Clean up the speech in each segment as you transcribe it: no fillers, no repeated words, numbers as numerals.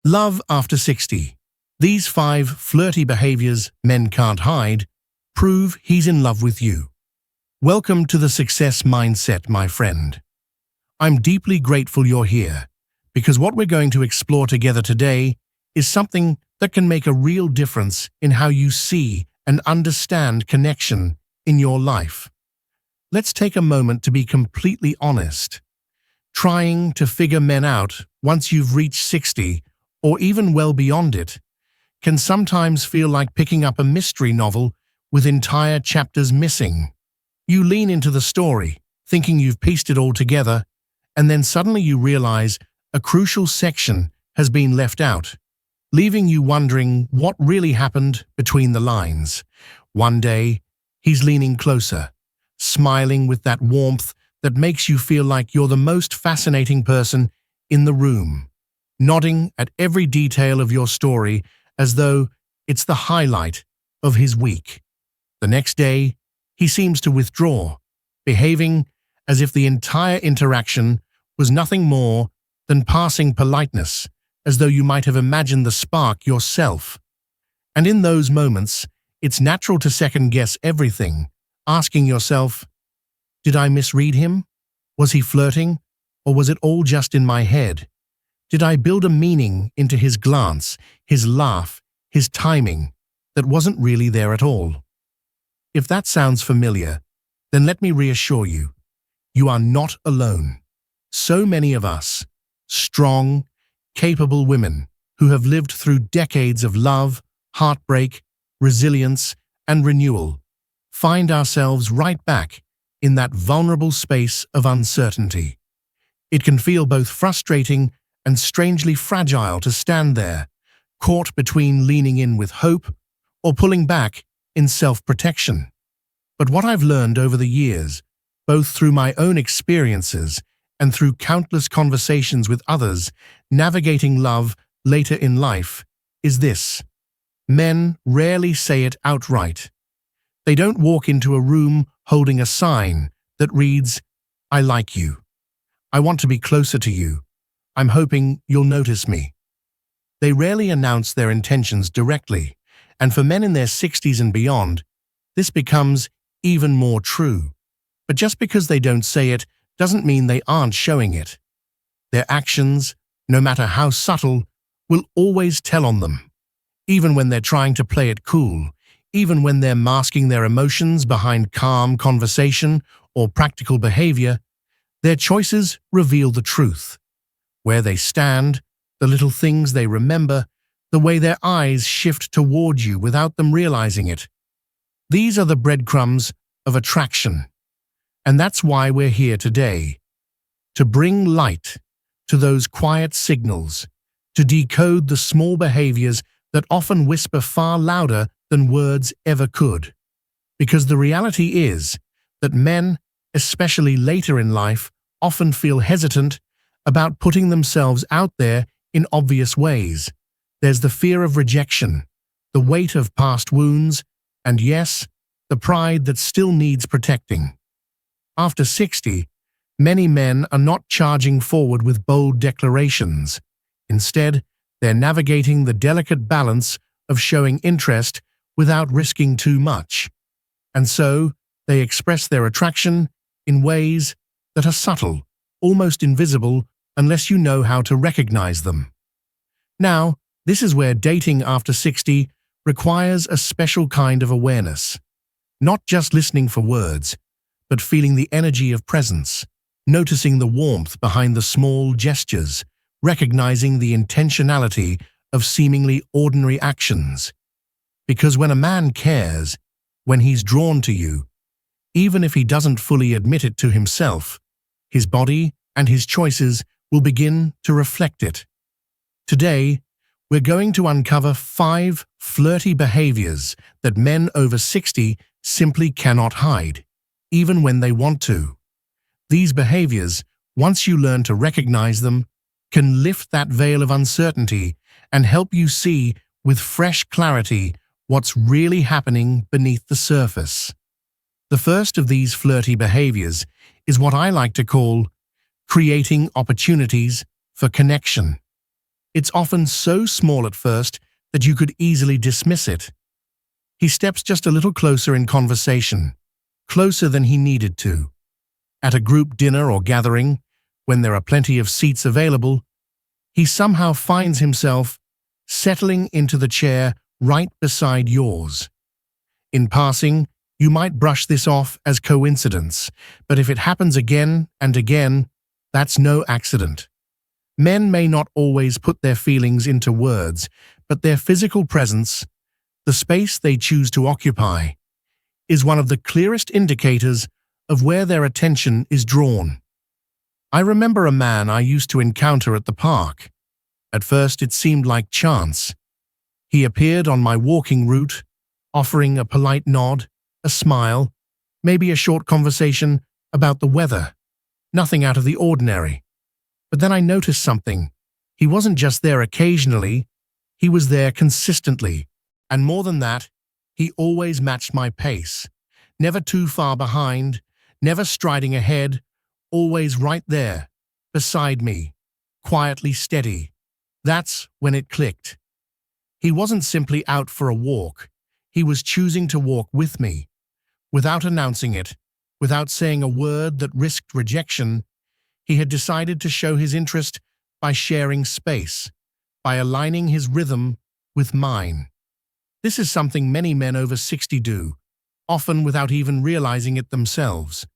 Love after 60. These 5 flirty behaviors men can't hide prove he's in love with you. Welcome to the success mindset, my friend. I'm deeply grateful you're here, because what we're going to explore together today is something that can make a real difference in how you see and understand connection in your life. Let's take a moment to be completely honest. Trying to figure men out once you've reached 60, or even well beyond it, can sometimes feel like picking up a mystery novel with entire chapters missing. You lean into the story, thinking you've pieced it all together, and then suddenly you realize a crucial section has been left out, leaving you wondering what really happened between the lines. One day, he's leaning closer, smiling with that warmth that makes you feel like you're the most fascinating person in the room, nodding at every detail of your story as though it's the highlight of his week. The next day, he seems to withdraw, behaving as if the entire interaction was nothing more than passing politeness, as though you might have imagined the spark yourself. And in those moments, it's natural to second-guess everything, asking yourself, did I misread him? Was he flirting? Or was it all just in my head? Did I build a meaning into his glance, his laugh, his timing that wasn't really there at all? If that sounds familiar, then let me reassure you, you are not alone. So many of us, strong, capable women who have lived through decades of love, heartbreak, resilience, and renewal, find ourselves right back in that vulnerable space of uncertainty. It can feel both frustrating and strangely fragile to stand there, caught between leaning in with hope or pulling back in self-protection. But what I've learned over the years, both through my own experiences and through countless conversations with others navigating love later in life, is this: men rarely say it outright. They don't walk into a room holding a sign that reads, "I like you. I want to be closer to you. I'm hoping you'll notice me." They rarely announce their intentions directly, and for men in their 60s and beyond, this becomes even more true. But just because they don't say it doesn't mean they aren't showing it. Their actions, no matter how subtle, will always tell on them, even when they're trying to play it cool, even when they're masking their emotions behind calm conversation or practical behavior. Their choices reveal the truth. Where they stand, the little things they remember, the way their eyes shift toward you without them realizing it. These are the breadcrumbs of attraction. And that's why we're here today. To bring light to those quiet signals, to decode the small behaviors that often whisper far louder than words ever could. Because the reality is that men, especially later in life, often feel hesitant about putting themselves out there in obvious ways. There's the fear of rejection, the weight of past wounds, and yes, the pride that still needs protecting. After 60, many men are not charging forward with bold declarations. Instead, they're navigating the delicate balance of showing interest without risking too much. And so, they express their attraction in ways that are subtle, almost invisible, unless you know how to recognize them. Now, this is where dating after 60 requires a special kind of awareness. Not just listening for words, but feeling the energy of presence, noticing the warmth behind the small gestures, recognizing the intentionality of seemingly ordinary actions. Because when a man cares, when he's drawn to you, even if he doesn't fully admit it to himself, his body and his choices will begin to reflect it. Today, we're going to uncover 5 flirty behaviors that men over 60 simply cannot hide, even when they want to. These behaviors, once you learn to recognize them, can lift that veil of uncertainty and help you see with fresh clarity what's really happening beneath the surface. The first of these flirty behaviors is what I like to call creating opportunities for connection. It's often so small at first that you could easily dismiss it. He steps just a little closer in conversation, closer than he needed to. At a group dinner or gathering, when there are plenty of seats available, he somehow finds himself settling into the chair right beside yours. In passing, you might brush this off as coincidence, but if it happens again and again, that's no accident. Men may not always put their feelings into words, but their physical presence, the space they choose to occupy, is one of the clearest indicators of where their attention is drawn. I remember a man I used to encounter at the park. At first it seemed like chance. He appeared on my walking route, offering a polite nod, a smile, maybe a short conversation about the weather. Nothing out of the ordinary. But then I noticed something. He wasn't just there occasionally, he was there consistently. And more than that, he always matched my pace. Never too far behind, never striding ahead, always right there, beside me, quietly steady. That's when it clicked. He wasn't simply out for a walk. He was choosing to walk with me. Without announcing it, without saying a word that risked rejection, he had decided to show his interest by sharing space, by aligning his rhythm with mine. This is something many men over 60 do, often without even realizing it themselves.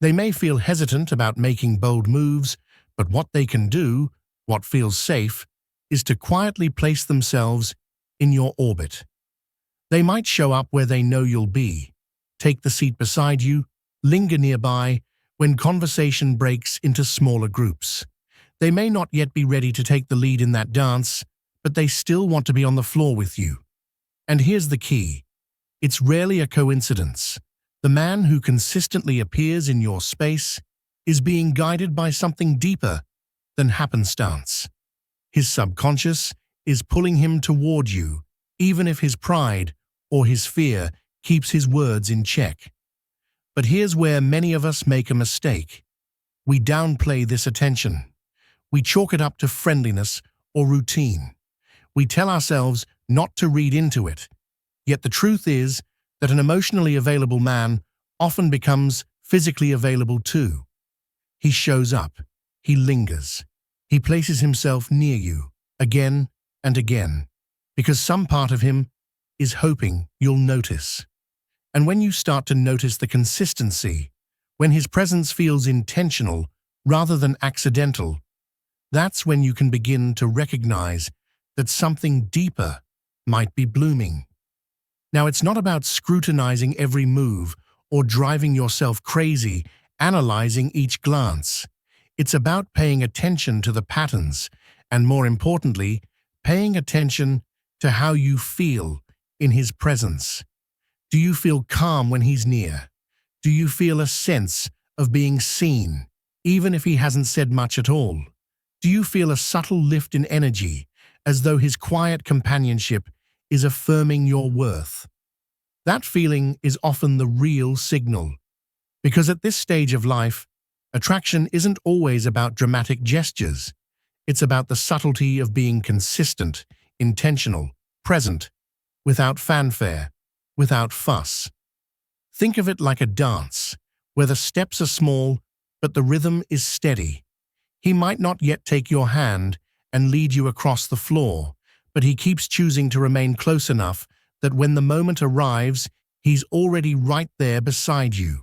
They may feel hesitant about making bold moves, but what they can do, what feels safe, is to quietly place themselves in your orbit. They might show up where they know you'll be, take the seat beside you, linger nearby when conversation breaks into smaller groups. They may not yet be ready to take the lead in that dance, but they still want to be on the floor with you. And here's the key. It's rarely a coincidence. The man who consistently appears in your space is being guided by something deeper than happenstance. His subconscious is pulling him toward you, even if his pride or his fear keeps his words in check. But here's where many of us make a mistake. We downplay this attention. We chalk it up to friendliness or routine. We tell ourselves not to read into it. Yet the truth is that an emotionally available man often becomes physically available too. He shows up. He lingers. He places himself near you again and again, because some part of him is hoping you'll notice. And when you start to notice the consistency, when his presence feels intentional rather than accidental, that's when you can begin to recognize that something deeper might be blooming. Now, it's not about scrutinizing every move or driving yourself crazy, analyzing each glance. It's about paying attention to the patterns and, more importantly, paying attention to how you feel in his presence. Do you feel calm when he's near? Do you feel a sense of being seen, even if he hasn't said much at all? Do you feel a subtle lift in energy, as though his quiet companionship is affirming your worth? That feeling is often the real signal, because at this stage of life, attraction isn't always about dramatic gestures. It's about the subtlety of being consistent, intentional, present, without fanfare, without fuss. Think of it like a dance, where the steps are small, but the rhythm is steady. He might not yet take your hand and lead you across the floor, but he keeps choosing to remain close enough that when the moment arrives, he's already right there beside you.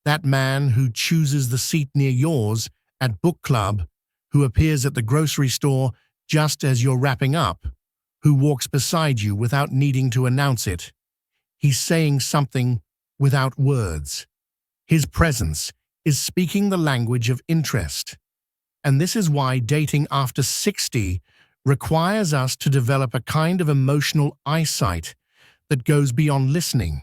That man who chooses the seat near yours at book club, who appears at the grocery store just as you're wrapping up, who walks beside you without needing to announce it. He's saying something without words. His presence is speaking the language of interest. And this is why dating after 60 requires us to develop a kind of emotional eyesight that goes beyond listening.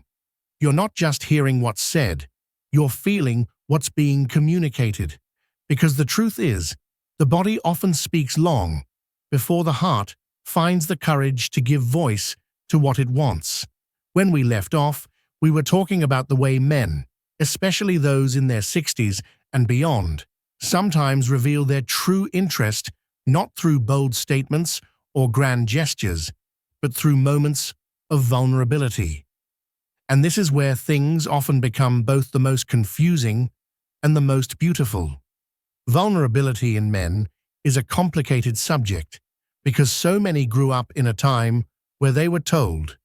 You're not just hearing what's said, you're feeling what's being communicated. Because the truth is, the body often speaks long before the heart finds the courage to give voice to what it wants. When we left off, we were talking about the way men, especially those in their 60s and beyond, sometimes reveal their true interest not through bold statements or grand gestures, but through moments of vulnerability. And this is where things often become both the most confusing and the most beautiful. Vulnerability in men is a complicated subject because so many grew up in a time where they were told,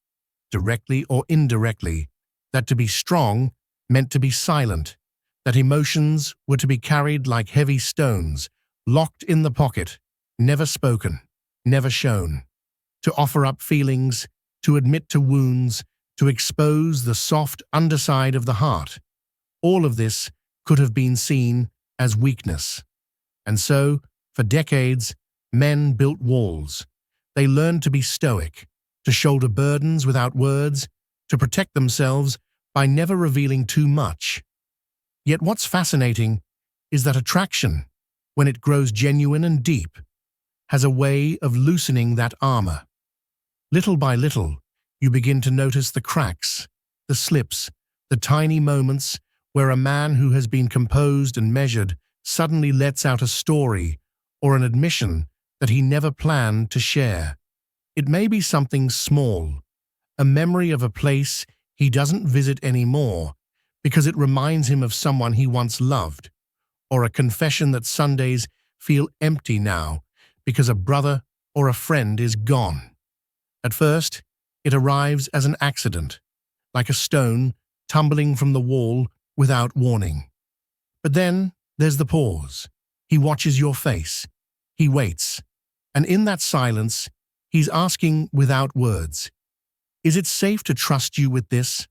directly or indirectly, that to be strong meant to be silent, that emotions were to be carried like heavy stones, locked in the pocket, never spoken, never shown, to offer up feelings, to admit to wounds, to expose the soft underside of the heart. All of this could have been seen as weakness. And so, for decades, men built walls. They learned to be stoic, to shoulder burdens without words, to protect themselves by never revealing too much. Yet what's fascinating is that attraction, when it grows genuine and deep, has a way of loosening that armor. Little by little, you begin to notice the cracks, the slips, the tiny moments where a man who has been composed and measured suddenly lets out a story or an admission that he never planned to share. It may be something small, a memory of a place he doesn't visit anymore because it reminds him of someone he once loved, or a confession that Sundays feel empty now because a brother or a friend is gone. At first, it arrives as an accident, like a stone tumbling from the wall without warning. But then there's the pause. He watches your face. He waits. And in that silence, he's asking without words, is it safe to trust you with this?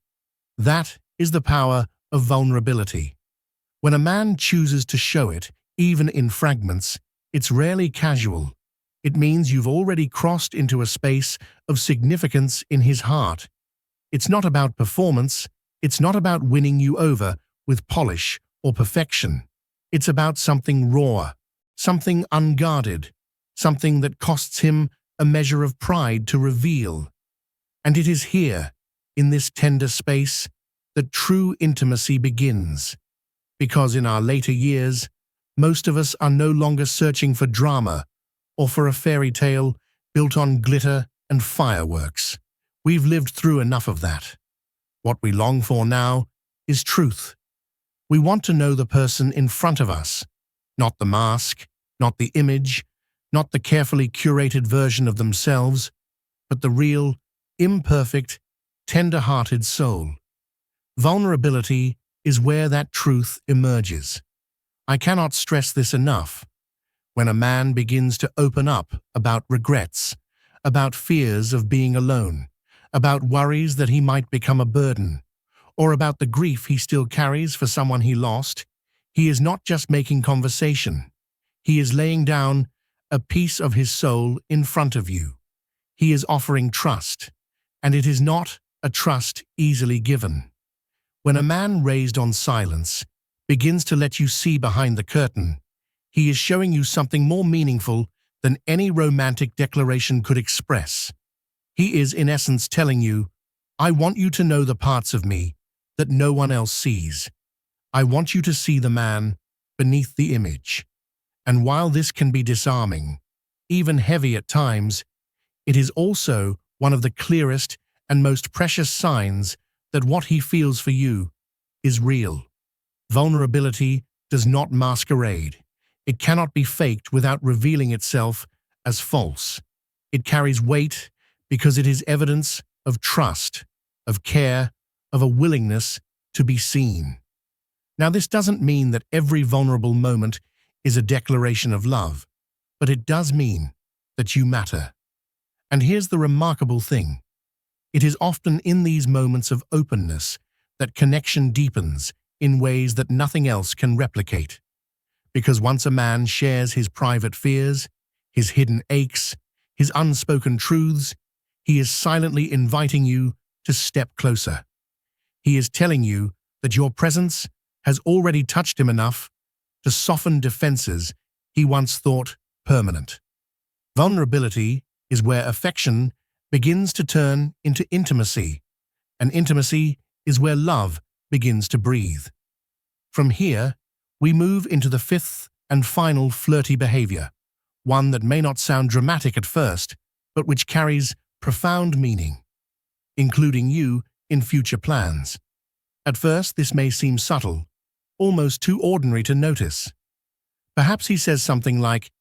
That is the power of vulnerability. When a man chooses to show it, even in fragments, it's rarely casual. It means you've already crossed into a space of significance in his heart. It's not about performance. It's not about winning you over with polish or perfection. It's about something raw, something unguarded, something that costs him a measure of pride to reveal. And it is here, in this tender space, that true intimacy begins. Because in our later years, most of us are no longer searching for drama or for a fairy tale built on glitter and fireworks. We've lived through enough of that. What we long for now is truth. We want to know the person in front of us, not the mask, not the image, not the carefully curated version of themselves, but the real, imperfect, tender-hearted soul. Vulnerability is where that truth emerges. I cannot stress this enough. When a man begins to open up about regrets, about fears of being alone, about worries that he might become a burden, or about the grief he still carries for someone he lost, he is not just making conversation. He is laying down a piece of his soul in front of you. He is offering trust, and it is not a trust easily given. When a man raised on silence begins to let you see behind the curtain, he is showing you something more meaningful than any romantic declaration could express. He is, in essence, telling you, I want you to know the parts of me that no one else sees. I want you to see the man beneath the image. And while this can be disarming, even heavy at times, it is also one of the clearest and most precious signs that what he feels for you is real. Vulnerability does not masquerade. It cannot be faked without revealing itself as false. It carries weight because it is evidence of trust, of care, of a willingness to be seen. Now, this doesn't mean that every vulnerable moment is a declaration of love, but it does mean that you matter. And here's the remarkable thing. It is often in these moments of openness that connection deepens in ways that nothing else can replicate. Because once a man shares his private fears, his hidden aches, his unspoken truths, he is silently inviting you to step closer. He is telling you that your presence has already touched him enough to soften defenses he once thought permanent. Vulnerability is where affection begins to turn into intimacy, and intimacy is where love begins to breathe. From here, we move into the fifth and final flirty behavior, one that may not sound dramatic at first, but which carries profound meaning, including you in future plans. At first, this may seem subtle, almost too ordinary to notice. Perhaps he says something like,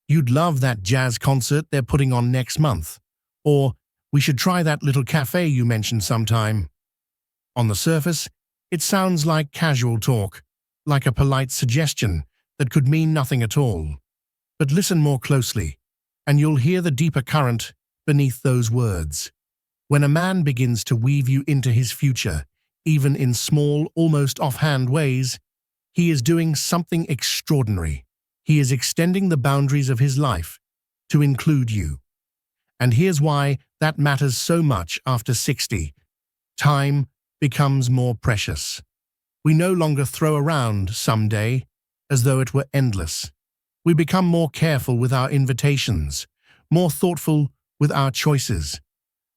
"You'd love that jazz concert they're putting on next month," or "We should try that little cafe you mentioned sometime." On the surface, it sounds like casual talk, like a polite suggestion that could mean nothing at all. But listen more closely, and you'll hear the deeper current beneath those words. When a man begins to weave you into his future, even in small, almost offhand ways, he is doing something extraordinary. He is extending the boundaries of his life to include you. And here's why that matters so much after 60. Time becomes more precious. We no longer throw around someday as though it were endless. We become more careful with our invitations, more thoughtful with our choices.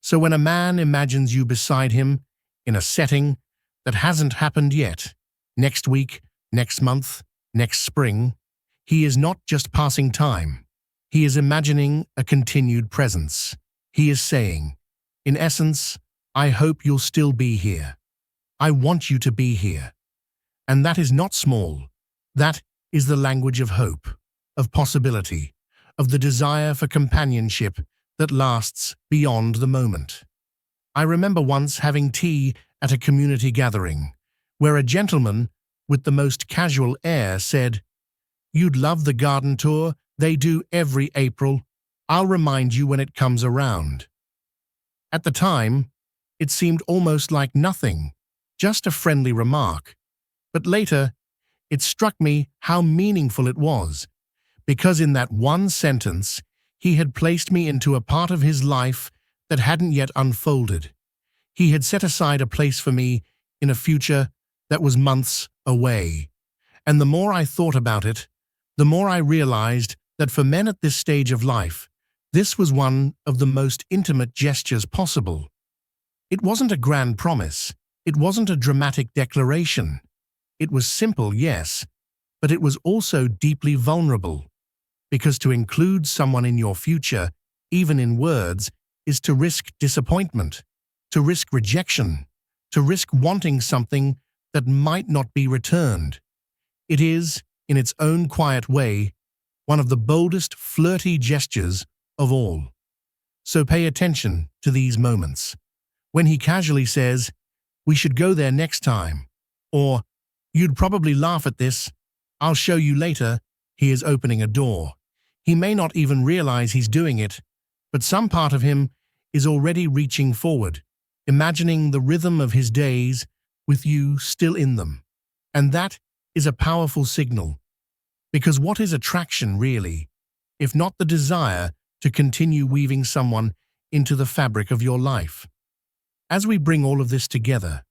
So when a man imagines you beside him in a setting that hasn't happened yet, next week, next month, next spring, he is not just passing time. He is imagining a continued presence. He is saying, in essence, "I hope you'll still be here. I want you to be here." And that is not small. That is the language of hope, of possibility, of the desire for companionship that lasts beyond the moment. I remember once having tea at a community gathering, where a gentleman with the most casual air said, "You'd love the garden tour they do every April. I'll remind you when it comes around." At the time, it seemed almost like nothing, just a friendly remark. But later, it struck me how meaningful it was, because in that one sentence, he had placed me into a part of his life that hadn't yet unfolded. He had set aside a place for me in a future that was months away. And the more I thought about it, the more I realized that for men at this stage of life, this was one of the most intimate gestures possible. It wasn't a grand promise. It wasn't a dramatic declaration. It was simple, yes, but it was also deeply vulnerable. Because to include someone in your future, even in words, is to risk disappointment, to risk rejection, to risk wanting something that might not be returned. It is, in its own quiet way, one of the boldest flirty gestures of all. So pay attention to these moments. When he casually says, "We should go there next time," or "You'd probably laugh at this, I'll show you later," he is opening a door. He may not even realize he's doing it, but some part of him is already reaching forward, imagining the rhythm of his days with you still in them. And that is a powerful signal. Because what is attraction really, if not the desire to continue weaving someone into the fabric of your life? As we bring all of this together,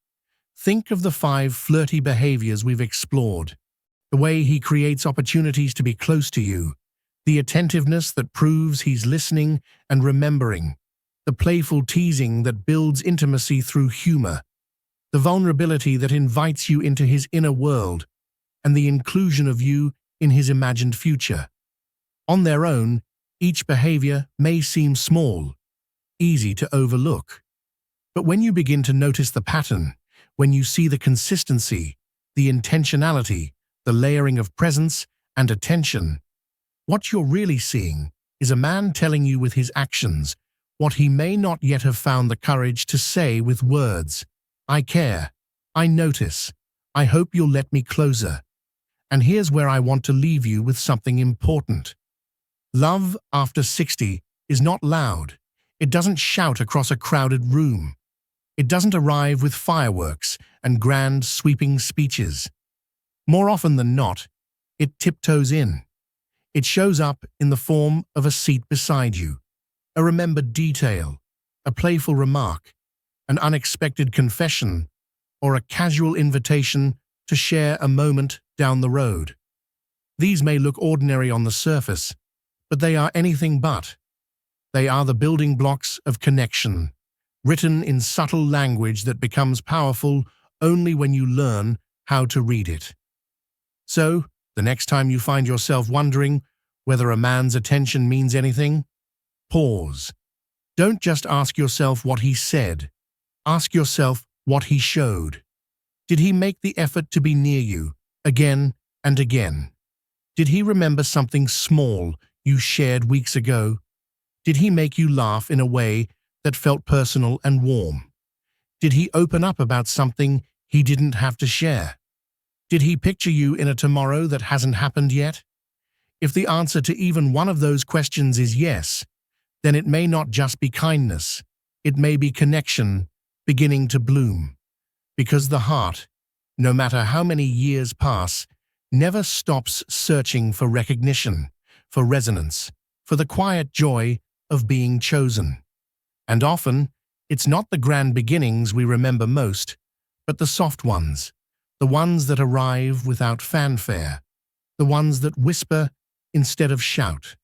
think of the 5 flirty behaviors we've explored. The way he creates opportunities to be close to you, the attentiveness that proves he's listening and remembering, the playful teasing that builds intimacy through humor, the vulnerability that invites you into his inner world, and the inclusion of you in his imagined future. On their own, each behavior may seem small, easy to overlook. But when you begin to notice the pattern, when you see the consistency, the intentionality, the layering of presence and attention, what you're really seeing is a man telling you with his actions what he may not yet have found the courage to say with words. "I care. I notice. I hope you'll let me closer." And here's where I want to leave you with something important. Love after 60 is not loud. It doesn't shout across a crowded room. It doesn't arrive with fireworks and grand sweeping speeches. More often than not, it tiptoes in. It shows up in the form of a seat beside you, a remembered detail, a playful remark, an unexpected confession, or a casual invitation to share a moment down the road. These may look ordinary on the surface, but they are anything but. They are the building blocks of connection, written in subtle language that becomes powerful only when you learn how to read it. So, the next time you find yourself wondering Whether a man's attention means anything? Pause. Don't just ask yourself what he said. Ask yourself what he showed. Did he make the effort to be near you, again and again? Did he remember something small you shared weeks ago? Did he make you laugh in a way that felt personal and warm? Did he open up about something he didn't have to share? Did he picture you in a tomorrow that hasn't happened yet? If the answer to even one of those questions is yes, then it may not just be kindness, it may be connection beginning to bloom. Because the heart, no matter how many years pass, never stops searching for recognition, for resonance, for the quiet joy of being chosen. And often, it's not the grand beginnings we remember most, but the soft ones, the ones that arrive without fanfare, the ones that whisper instead of shout,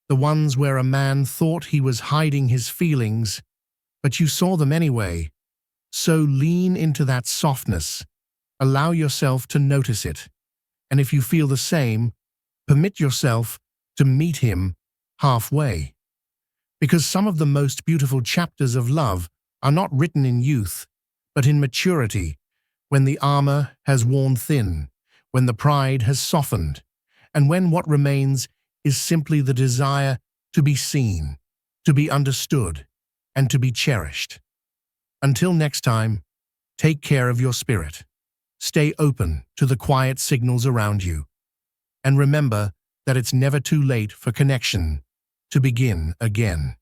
the ones where a man thought he was hiding his feelings, but you saw them anyway. So lean into that softness, allow yourself to notice it, and if you feel the same, permit yourself to meet him halfway. Because some of the most beautiful chapters of love are not written in youth, but in maturity, when the armor has worn thin, when the pride has softened, and when what remains is simply the desire to be seen, to be understood, and to be cherished. Until next time, take care of your spirit. Stay open to the quiet signals around you. And remember that it's never too late for connection to begin again.